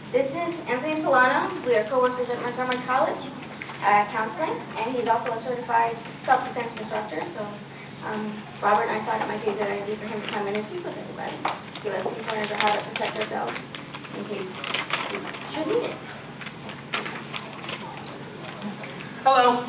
This is Anthony Solano. We are co-workers at Montgomery College Counseling, and he's also a certified self-defense instructor. So Robert and I thought it might be a good idea for him to come in and speak with everybody, give us some pointers on how to protect ourselves in case we should need it. Hello,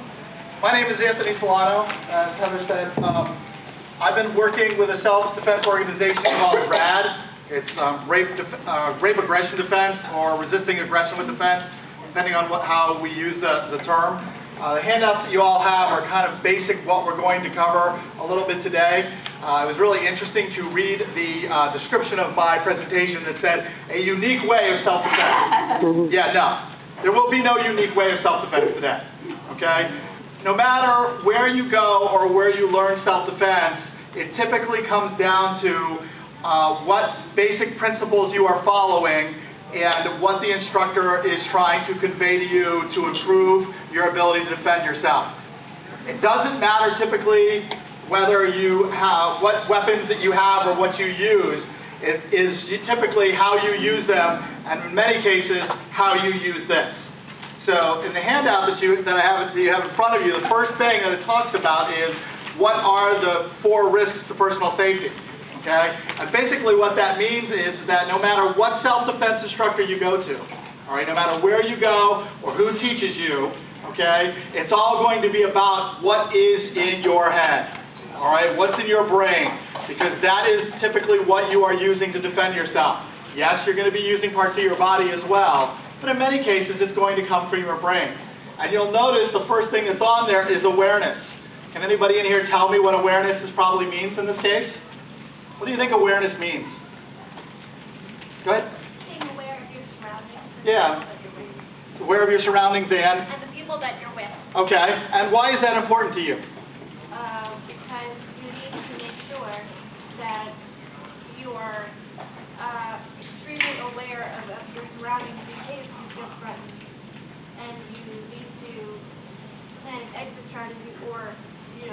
my name is Anthony Solano. As Heather said, I've been working with a self-defense organization called RAD. It's rape aggression defense or resisting aggression with defense, depending on how we use the term. The handouts that you all have are kind of basic what we're going to cover a little bit today. It was really interesting to read the description of my presentation that said, a unique way of self-defense. Yeah, no. There will be no unique way of self-defense today, okay? No matter where you go or where you learn self-defense, it typically comes down to what basic principles you are following and what the instructor is trying to convey to you to improve your ability to defend yourself. It doesn't matter typically whether you have, what weapons that you have or what you use. It is typically how you use them, and in many cases, how you use this. So in the handout that you have in front of you, the first thing that it talks about is what are the 4 risks to personal safety. Okay? And basically what that means is that no matter what self-defense instructor you go to, all right, no matter where you go or who teaches you, okay, it's all going to be about what is in your head, all right, what's in your brain, because that is typically what you are using to defend yourself. Yes, you're going to be using parts of your body as well, but in many cases it's going to come from your brain. And you'll notice the first thing that's on there is awareness. Can anybody in here tell me what awareness probably means in this case? What do you think awareness means? Go ahead. Being aware of your surroundings. Yeah. Aware of your surroundings and the people that you're with. Okay. And why is that important to you? Because you need to make sure that you are extremely aware of your surroundings in case you get threatened. And you need to plan an exit strategy, or you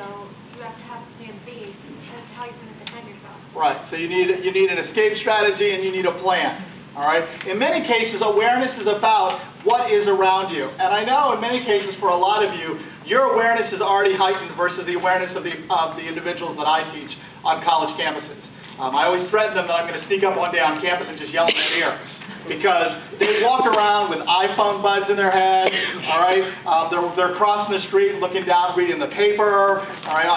have to have plan B. That's how you're going to defend yourself. Right. So you need an escape strategy and you need a plan. All right. In many cases, awareness is about what is around you. And I know in many cases for a lot of you, your awareness is already heightened versus the awareness of the individuals that I teach on college campuses. I always threaten them that I'm going to sneak up one day on campus and just yell in their ear, because they walk around with iPhone buds in their head, all right? They're crossing the street, looking down, reading the paper, all right?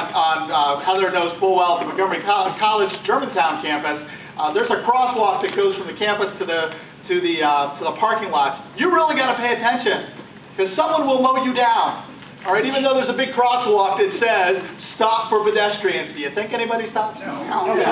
Heather knows full well at the Montgomery College Germantown campus, there's a crosswalk that goes from the campus to the parking lot. You really got to pay attention, because someone will mow you down. All right, even though there's a big crosswalk that says, stop for pedestrians. Do you think anybody stops? No. Okay.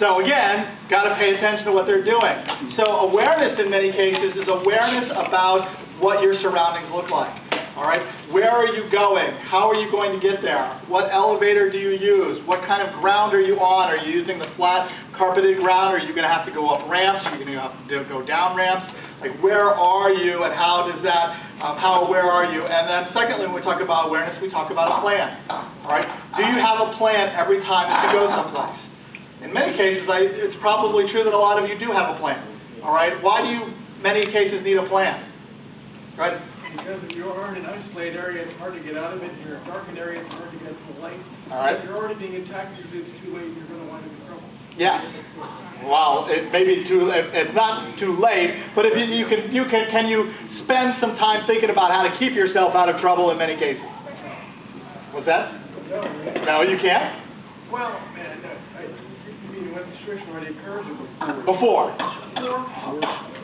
So again, got to pay attention to what they're doing. So awareness in many cases is awareness about what your surroundings look like. All right, where are you going? How are you going to get there? What elevator do you use? What kind of ground are you on? Are you using the flat carpeted ground? Are you going to have to go up ramps? Are you going to have to go down ramps? Like, where are you, and how does that, how aware are you? And then secondly, when we talk about awareness, we talk about a plan. All right? Do you have a plan every time that you go someplace? In many cases, it's probably true that a lot of you do have a plan. All right? Why do you, in many cases, need a plan? Right? Because if you're in an isolated area, it's hard to get out of it. If you're in a darkened area, it's hard to get to the light. All right. If you're already being attacked, it's too late, you're going to wind up in trouble. Yeah. Well, it may be too. It's not too late, but if can you spend some time thinking about how to keep yourself out of trouble in many cases? What's that? No, you can't. Well, man, you mean when the situation already occurred Before.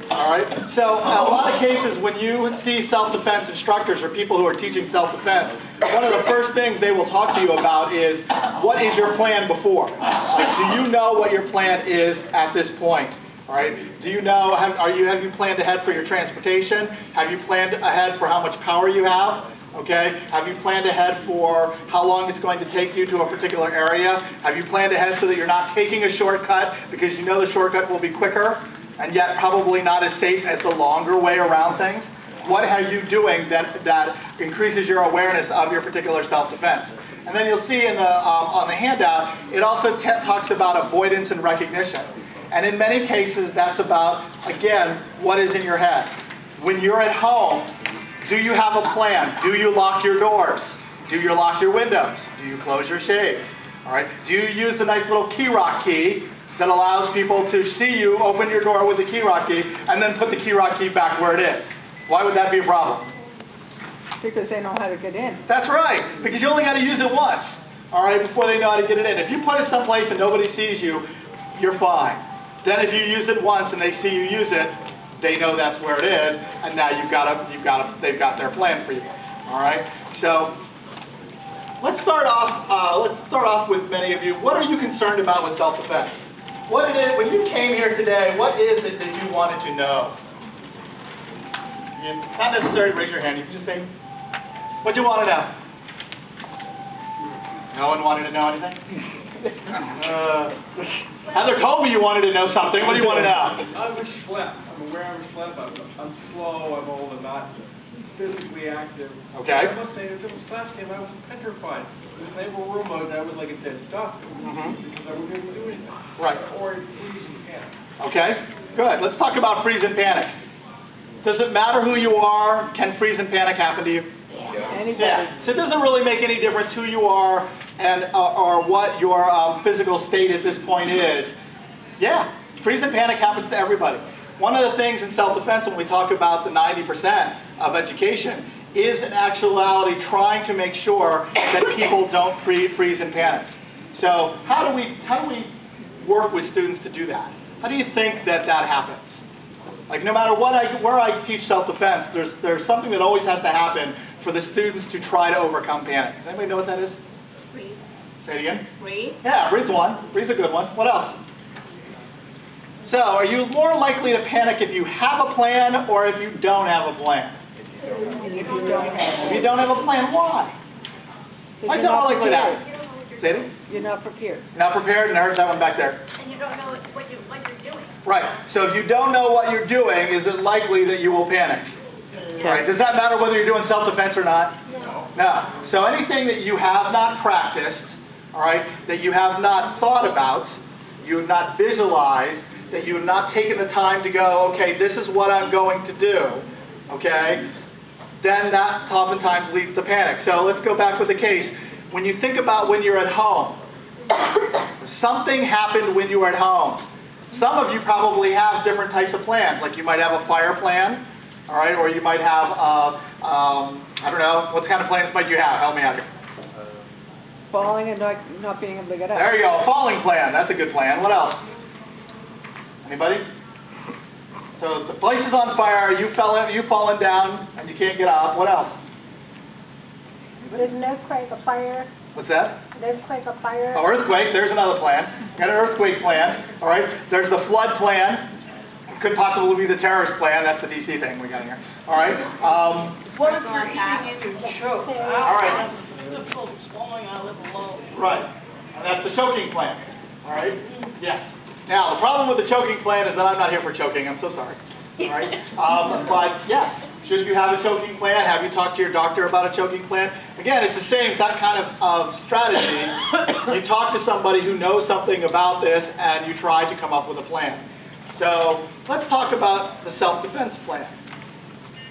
All right. So a lot of cases when you see self-defense instructors or people who are teaching self-defense, one of the first things they will talk to you about is, what is your plan before? Like, do you know what your plan is at this point? All right. Do you know? Have you planned ahead for your transportation? Have you planned ahead for how much power you have? Okay. Have you planned ahead for how long it's going to take you to a particular area? Have you planned ahead so that you're not taking a shortcut because you know the shortcut will be quicker, and yet probably not as safe as the longer way around things? What are you doing that increases your awareness of your particular self-defense? And then you'll see in on the handout, it also talks about avoidance and recognition. And in many cases, that's about, again, what is in your head. When you're at home, do you have a plan? Do you lock your doors? Do you lock your windows? Do you close your shades? All right. Do you use the nice little key lock key that allows people to see you open your door with the key lock key and then put the key lock key back where it is? Why would that be a problem? Because they know how to get in. That's right, because you only got to use it once, all right, before they know how to get it in. If you put it someplace and nobody sees you, you're fine. Then if you use it once and they see you use it, they know that's where it is, and now they've got their plan for you, all right? So let's start off with many of you. What are you concerned about with self-defense? What it is, when you came here today, what is it that you wanted to know? Not necessarily raise your hand, you can just say, what do you want to know? No one wanted to know anything? Heather told me you wanted to know something. What do you want to know? I was schlep. I'm aware I'm schlep. I'm slow, I'm old, I'm not physically active. Okay. I must say, if it was class game, I was petrified. If they were room mode, I was like a dead duck because I wouldn't be able to do anything. Right. Or freeze and panic. Okay, good. Let's talk about freeze and panic. Does it matter who you are? Can freeze and panic happen to you? Anybody. Yeah. So it doesn't really make any difference who you are and or what your physical state at this point is. Yeah, freeze and panic happens to everybody. One of the things in self-defense when we talk about the 90% of education is in actuality trying to make sure that people don't freeze and panic. So how do we work with students to do that? How do you think that happens? Like no matter where I teach self-defense, there's something that always has to happen for the students to try to overcome panic. Does anybody know what that is? Breathe. Say it again. Breathe. Yeah, breathe's one. Breathe's a good one. What else? So, are you more likely to panic if you have a plan or if you don't have a plan? If you don't have If you don't have a plan, why? Why is that more likely to happen? Say it. You're not prepared. Not prepared, and I heard that one back there. And you don't know what you're doing. Right. So if you don't know what you're doing, is it likely that you will panic? Right. Does that matter whether you're doing self-defense or not? No. No. So anything that you have not practiced, all right, that you have not thought about, you have not visualized, that you have not taken the time to go, okay, this is what I'm going to do, okay, then that oftentimes leads to panic. So let's go back with the case. When you think about when you're at home, something happened when you were at home. Some of you probably have different types of plans, like you might have a fire plan, all right, or you might have, I don't know, what kind of plans might you have? Help me out here. Falling and not being able to get up. There you go, a falling plan. That's a good plan. What else? Anybody? So the place is on fire. You've fallen down and you can't get up. What else? There's an earthquake, a fire. What's that? An earthquake, a fire. Oh, earthquake. There's another plan. Got an earthquake plan. All right. There's the flood plan. Could possibly be the terrorist plan. That's the DC thing we got here. All right. What if you're eating and you choke? All right. Swallowing out of the low. Right. And that's the choking plan. All right. Yes. Now the problem with the choking plan is that I'm not here for choking. I'm so sorry. All right. But yes, should you have a choking plan? Have you talked to your doctor about a choking plan? Again, it's the same that kind of strategy. You talk to somebody who knows something about this, and you try to come up with a plan. So let's talk about the self-defense plan.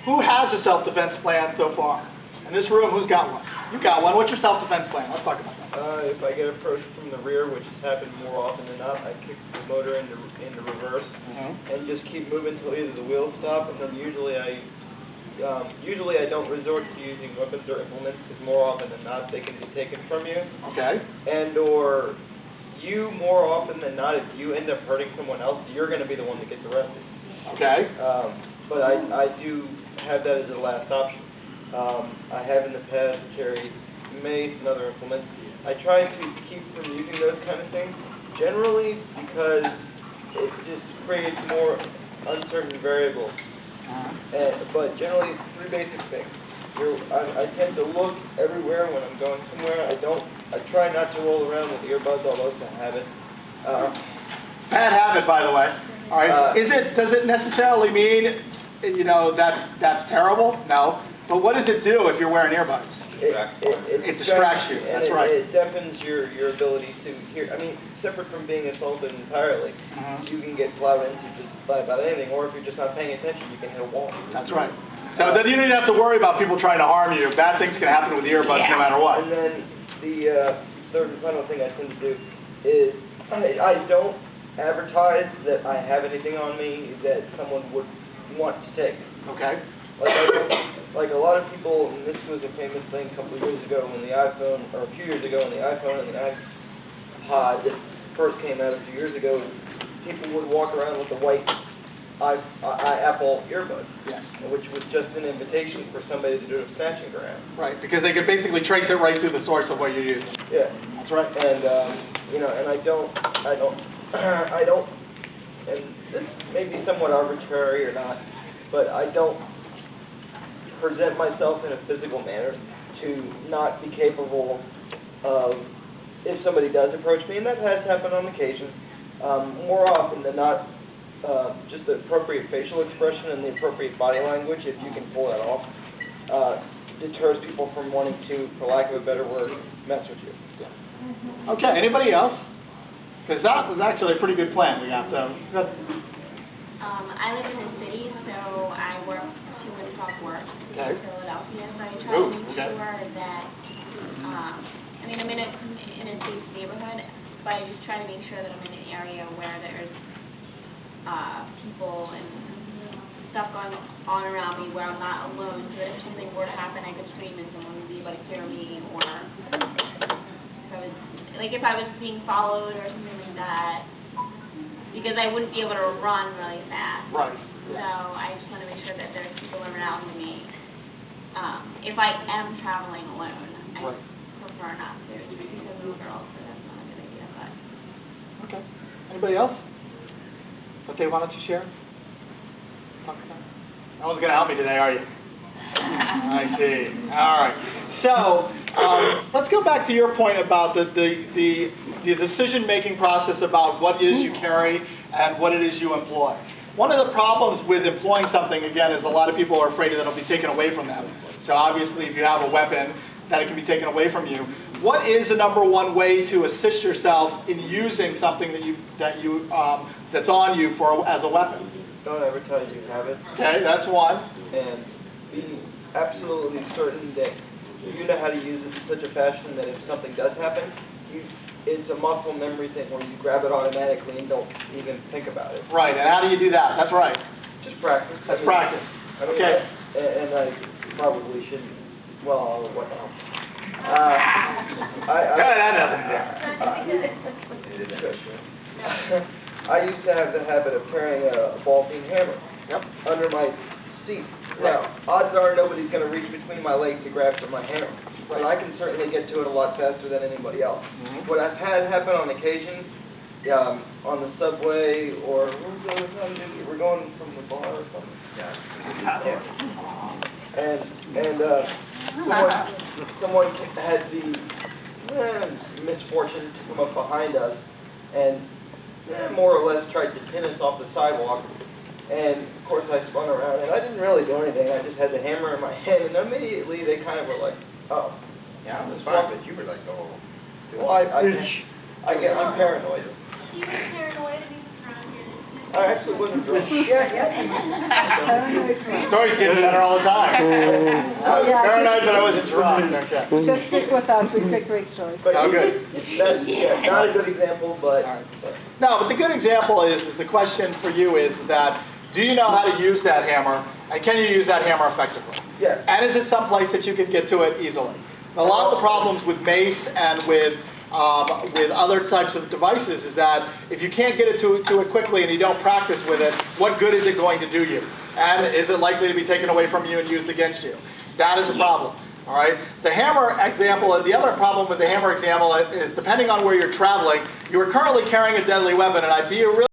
Who has a self-defense plan so far? In this room, who's got one? You got one. What's your self-defense plan? Let's talk about that. If I get approached from the rear, which has happened more often than not, I kick the motor into reverse and just keep moving until either the wheels stop, and then usually I don't resort to using weapons or implements because more often than not they can be taken from you. Okay. And or you more often than not, if you end up hurting someone else, you're going to be the one that gets arrested. Okay. But I do have that as a last option. I have in the past carried mace and other implements. I try to keep from using those kind of things, generally because it just creates more uncertain variables. But generally, it's three basic things. I tend to look everywhere when I'm going somewhere. I try not to roll around with earbuds, although it's a habit. Bad habit, by the way. All right. Does it necessarily mean, that's terrible? No. But what does it do if you're wearing earbuds? It distracts you, and that's right. It deafens your ability to hear. I mean, separate from being assaulted entirely, you can get plowed into just by about anything, or if you're just not paying attention, you can hit a wall. That's right. So then you don't even have to worry about people trying to harm you. Bad things can happen with earbuds no matter what. And then the third and final thing I tend to do is I don't advertise that I have anything on me that someone would want to take. Okay. Like a lot of people, and this was a famous thing a couple of years ago when the iPhone, or a few years ago when the iPhone and the iPod first came out a few years ago, people would walk around with the white Apple earbuds, Yes. which was just an invitation for somebody to do a snatching grab. Right, because they could basically trace it right through the source of what you're using. Yeah. That's right. And, and I don't, and this may be somewhat arbitrary or not, but I don't present myself in a physical manner to not be capable of, if somebody does approach me, and that has happened on occasion, more often than not, just the appropriate facial expression and the appropriate body language, if you can pull that off, deters people from wanting to, for lack of a better word, mess with you. Okay, anybody else? Because that was actually a pretty good plan we got. I live in the city, so I work 2 minutes off work Okay. in Philadelphia, so I try Ooh, to make okay. sure that, I'm in a safe neighborhood, but I just try to make sure that I'm in an area where there's people and stuff going on around me where I'm not alone, so that if something were to happen, I could scream and someone would be able to hear me, or if I was being followed or something like that, because I wouldn't be able to run really fast. Right. So I just want to make sure that there's people around me. If I am traveling alone, I Right. prefer not to, just because of the girls, so that's not a good idea, but. Okay. Anybody else? Okay, why don't you share? Talk about it. No one's going to help me today, are you? I see. All right. So let's go back to your point about the decision-making process about what it is you carry and what it is you employ. One of the problems with employing something, again, is a lot of people are afraid that it'll be taken away from them. So obviously, if you have a weapon, that it can be taken away from you. What is the number one way to assist yourself in using something that's on you as a weapon? Don't advertise you have it. Okay, that's one. And be absolutely certain that you know how to use it in such a fashion that if something does happen, it's a muscle memory thing where you grab it automatically and don't even think about it. Right, and how do you do that? That's right. Just practice. That's practice. I mean, Okay. And I probably shouldn't, well, what else? I used to have the habit of carrying a ball-peen hammer under my seat. Now, odds are nobody's going to reach between my legs to grab for my hammer, but I can certainly get to it a lot faster than anybody else. What I've had happen on occasion, on the subway, or we're going from the bar or something. And someone had the misfortune to come up behind us and more or less tried to pin us off the sidewalk. And of course I spun around and I didn't really do anything. I just had the hammer in my hand, and immediately they kind of were like, "Oh." Yeah, it was fine, but you were like, "Oh." Well, I'm paranoid. She was paranoid and he was drunk. I actually wasn't drunk. Stories get better all the time. I was paranoid, but I wasn't drunk. Okay. Just stick with us, we pick great stories. But Oh, good. That's not a good example, but. No, but the good example is the question for you is that, do you know how to use that hammer, and can you use that hammer effectively? Yes. And is it someplace that you can get to it easily? A lot of the problems with mace and with other types of devices is that if you can't get it to it quickly and you don't practice with it, what good is it going to do you? And is it likely to be taken away from you and used against you? That is a problem. All right. The hammer example, the other problem with the hammer example is depending on where you're traveling, you are currently carrying a deadly weapon, and I'd be really